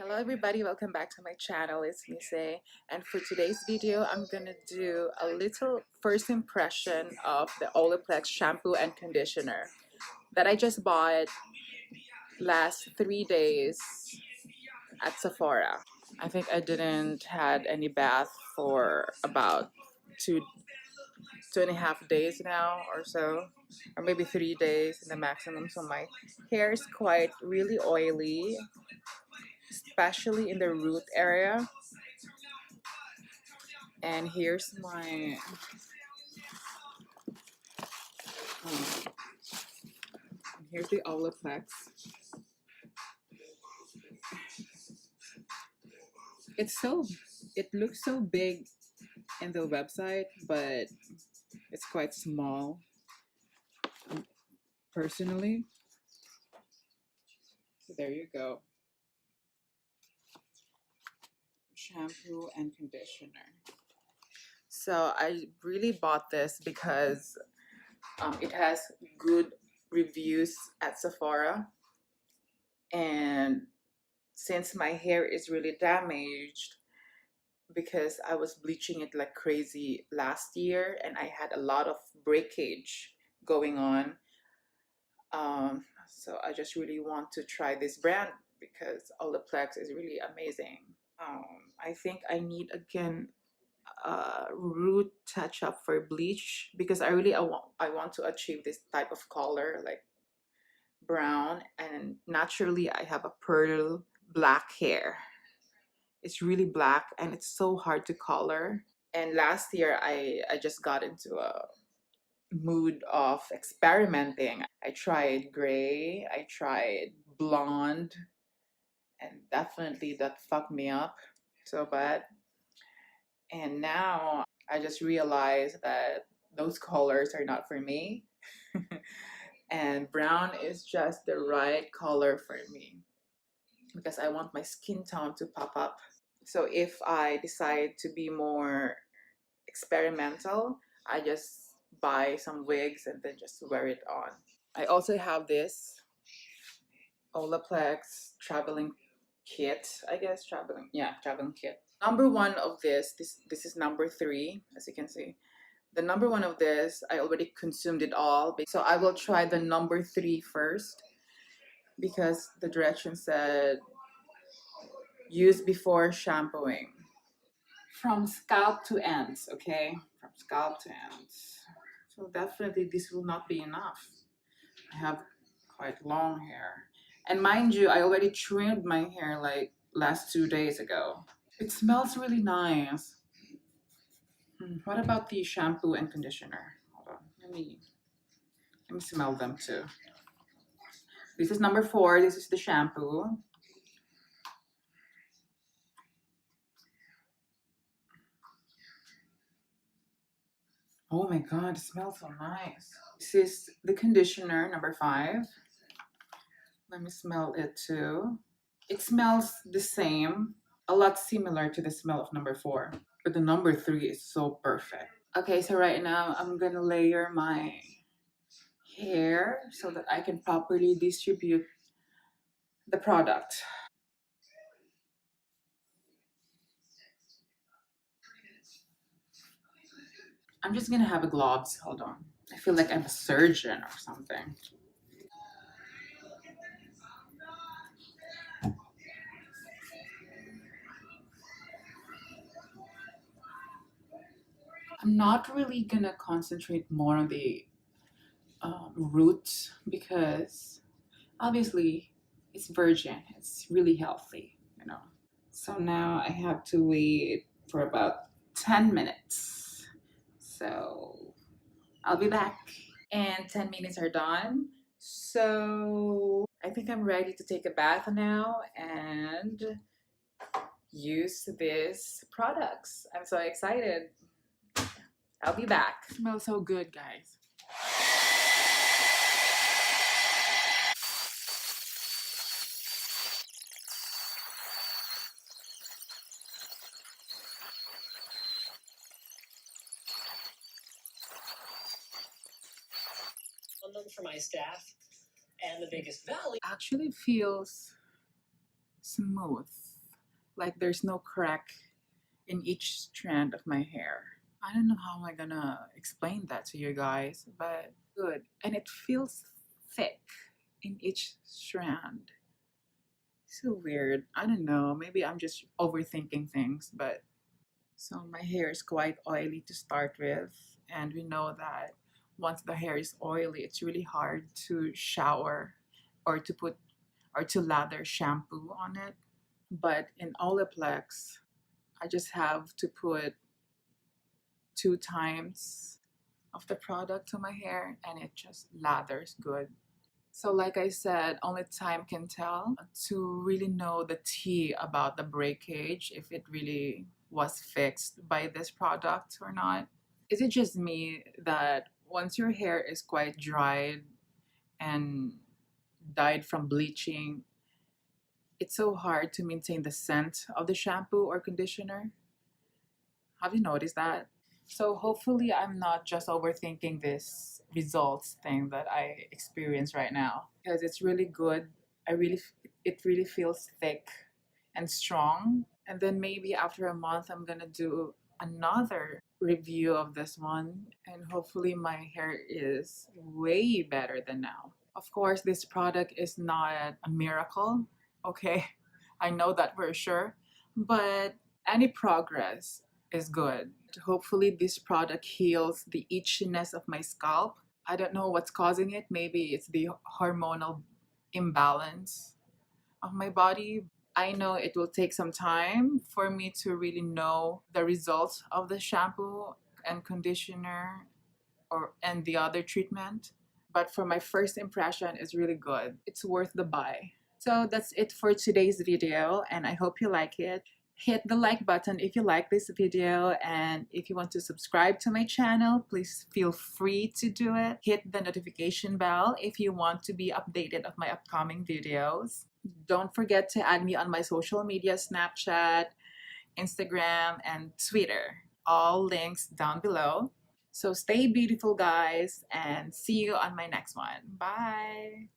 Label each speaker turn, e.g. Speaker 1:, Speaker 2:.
Speaker 1: Hello everybody, welcome back to my channel. It's Mise, and for today's video I'm gonna do a little first impression of the Olaplex shampoo and conditioner that I just bought last 3 days at Sephora. I think I didn't had any bath for about two and a half days now or so, or maybe 3 days in the maximum. So my hair is quite really oily, especially in the root area. And um, here's the Olaplex. It looks so big in the website, but it's quite small personally. So there you go. Shampoo and conditioner. So I really bought this because it has good reviews at Sephora, and since my hair is really damaged because I was bleaching it like crazy last year and I had a lot of breakage going on, so I just really want to try this brand because Olaplex is really amazing. I think I need again root touch up for bleach because I want to achieve this type of color like brown, and naturally I have a pearl black hair. It's really black and it's so hard to color. And last year I just got into a mood of experimenting. I tried gray, I tried blonde, and definitely that fucked me up so bad. And now I just realized that those colors are not for me. And brown is just the right color for me because I want my skin tone to pop up. So if I decide to be more experimental, I just buy some wigs and then just wear it on. I also have this Olaplex traveling kit, I guess. Traveling kit. Number one of this is number three, as you can see. The number one of this, I already consumed it all. So I will try the number three first because the direction said use before shampooing. From scalp to ends, okay? From scalp to ends. So definitely this will not be enough. I have quite long hair. And mind you, I already trimmed my hair like last 2 days ago. It smells really nice. What about the shampoo and conditioner? Hold on, let me smell them too. This is number four. This is the shampoo. Oh my god, it smells so nice. This is the conditioner, number five. Let me smell it too. It smells the same, a lot similar to the smell of number four, but the number three is so perfect. Okay, so right now I'm gonna layer my hair so that I can properly distribute the product. I'm just gonna have a gloves. Hold on. I feel like I'm a surgeon or something. I'm not really gonna concentrate more on the roots because obviously it's virgin. It's really healthy, you know. So now I have to wait for about 10 minutes. So I'll be back. And 10 minutes are done. So I think I'm ready to take a bath now and use these products. I'm so excited. I'll be back. It smells so good, guys.
Speaker 2: On them for my staff, and the biggest value
Speaker 1: Actually feels smooth. Like there's no crack in each strand of my hair. I don't know how am I gonna explain that to you guys, but good. And it feels thick in each strand. So weird. I don't know. Maybe I'm just overthinking things, but so my hair is quite oily to start with, and we know that once the hair is oily, it's really hard to shower or to put or to lather shampoo on it. But in Olaplex, I just have to put 2 times of the product to my hair and it just lathers good. So, like I said, only time can tell to really know the tea about the breakage, if it really was fixed by this product or not. Is it just me that once your hair is quite dried and dyed from bleaching, it's so hard to maintain the scent of the shampoo or conditioner? Have you noticed that? So hopefully I'm not just overthinking this results thing that I experience right now because it's really good. It really feels thick and strong. And then maybe after a month I'm going to do another review of this one and hopefully my hair is way better than now. Of course, this product is not a miracle. Okay. I know that for sure, but any progress is good. Hopefully, this product heals the itchiness of my scalp. I don't know what's causing it. Maybe it's the hormonal imbalance of my body. I know it will take some time for me to really know the results of the shampoo and conditioner or and the other treatment. But for my first impression is really good. It's worth the buy. So that's it for today's video and I hope you like it. Hit the like button if you like this video, and if you want to subscribe to my channel, please feel free to do it. Hit the notification bell if you want to be updated of my upcoming videos. Don't forget to add me on my social media, Snapchat, Instagram, and Twitter. All links down below. So stay beautiful, guys, and see you on my next one. Bye!